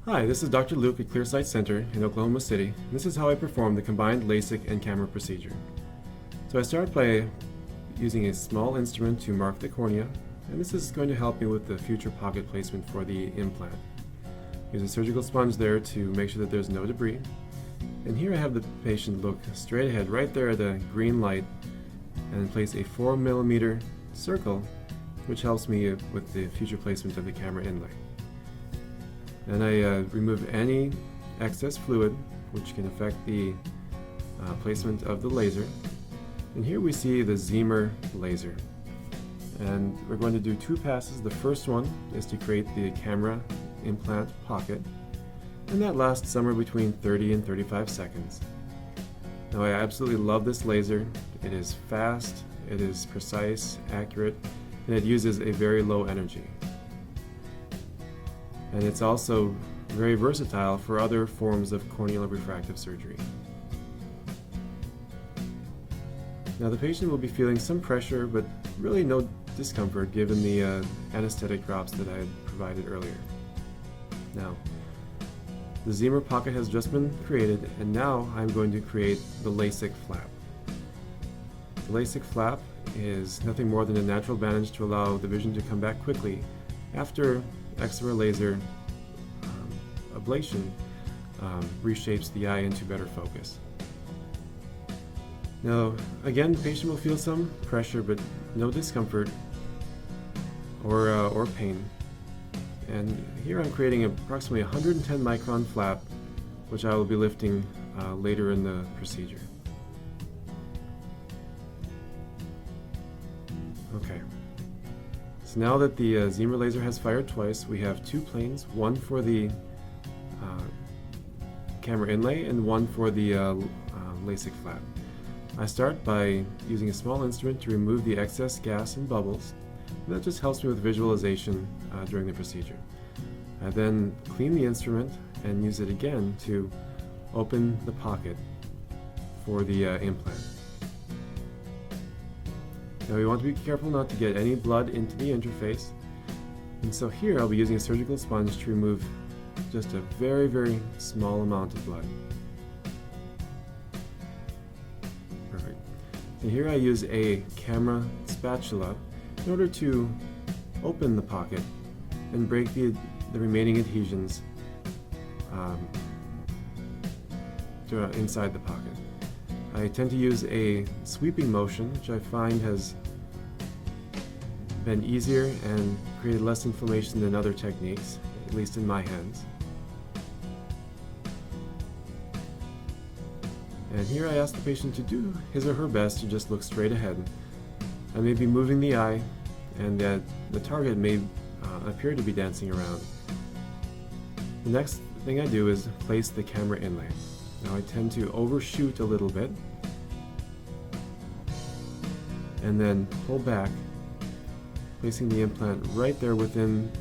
Hi, this is Dr. Luke at ClearSight Center in Oklahoma City. This is how I perform the combined LASIK and Kamra procedure. So I start by using a small instrument to mark the cornea, and this is going to help me with the future pocket placement for the implant. Use a surgical sponge there to make sure that there's no debris. And here I have the patient look straight ahead, right there at the green light, and place a 4mm circle, which helps me with the future placement of the Kamra Inlay. Then I remove any excess fluid, which can affect the placement of the laser. And here we see the excimer laser. And we're going to do two passes. The first one is to create the Kamra implant pocket, and that lasts somewhere between 30 and 35 seconds. Now I absolutely love this laser. It is fast, it is precise, accurate, and it uses a very low energy. And it's also very versatile for other forms of corneal refractive surgery. Now the patient will be feeling some pressure, but really no discomfort given the anesthetic drops that I had provided earlier. Now, the excimer pocket has just been created, and now I'm going to create the LASIK flap. The LASIK flap is nothing more than a natural bandage to allow the vision to come back quickly after excimer laser ablation reshapes the eye into better focus. Now, again, the patient will feel some pressure, but no discomfort or pain. And here I'm creating approximately 110 micron flap, which I will be lifting later in the procedure. Okay. So now that the excimer laser has fired twice, we have two planes, one for the Kamra Inlay and one for the LASIK flap. I start by using a small instrument to remove the excess gas and bubbles. That just helps me with visualization during the procedure. I then clean the instrument and use it again to open the pocket for the implant. Now we want to be careful not to get any blood into the interface, and so here I'll be using a surgical sponge to remove just a very, very small amount of blood. Perfect. So here I use a Kamra spatula in order to open the pocket and break the remaining adhesions inside the pocket. I tend to use a sweeping motion, which I find has been easier and created less inflammation than other techniques, at least in my hands. And here I ask the patient to do his or her best to just look straight ahead. I may be moving the eye, and the target may appear to be dancing around. The next thing I do is place the Kamra Inlay. Now I tend to overshoot a little bit, and then pull back, placing the implant right there within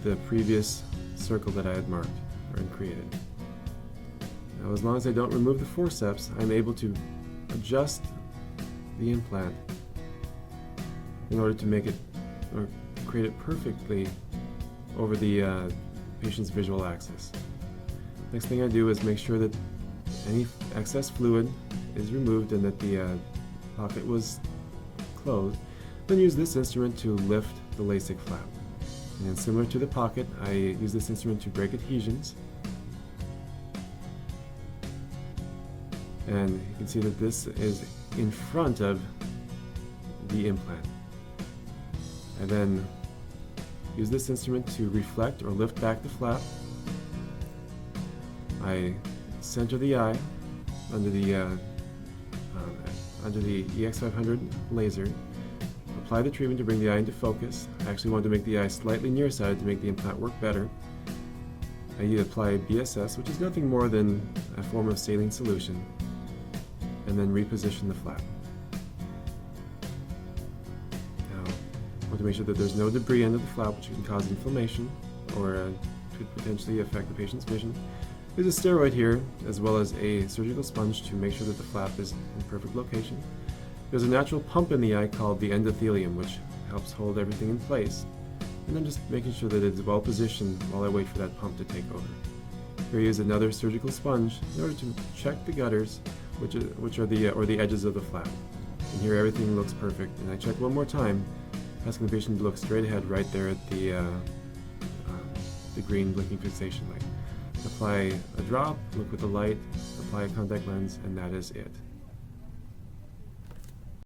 the previous circle that I had marked or created. Now, as long as I don't remove the forceps, I'm able to adjust the implant in order to make it or create it perfectly over the patient's visual axis. Next thing I do is make sure that any excess fluid is removed and that the pocket was closed. Then use this instrument to lift the LASIK flap. And similar to the pocket, I use this instrument to break adhesions. And you can see that this is in front of the implant. I then use this instrument to reflect or lift back the flap. I center the eye under the EX500 laser, apply the treatment to bring the eye into focus. I actually want to make the eye slightly nearsighted to make the implant work better. I apply BSS, which is nothing more than a form of saline solution, and then reposition the flap. Now, I want to make sure that there's no debris under the flap, which can cause inflammation or could potentially affect the patient's vision. There's a steroid here, as well as a surgical sponge to make sure that the flap is in perfect location. There's a natural pump in the eye called the endothelium, which helps hold everything in place. and I'm just making sure that it's well positioned while I wait for that pump to take over. Here I use another surgical sponge in order to check the gutters, which are the edges of the flap. And here everything looks perfect, and I check one more time, asking the patient to look straight ahead right there at the green blinking fixation light. Apply a drop, look with the light, apply a contact lens, and that is it.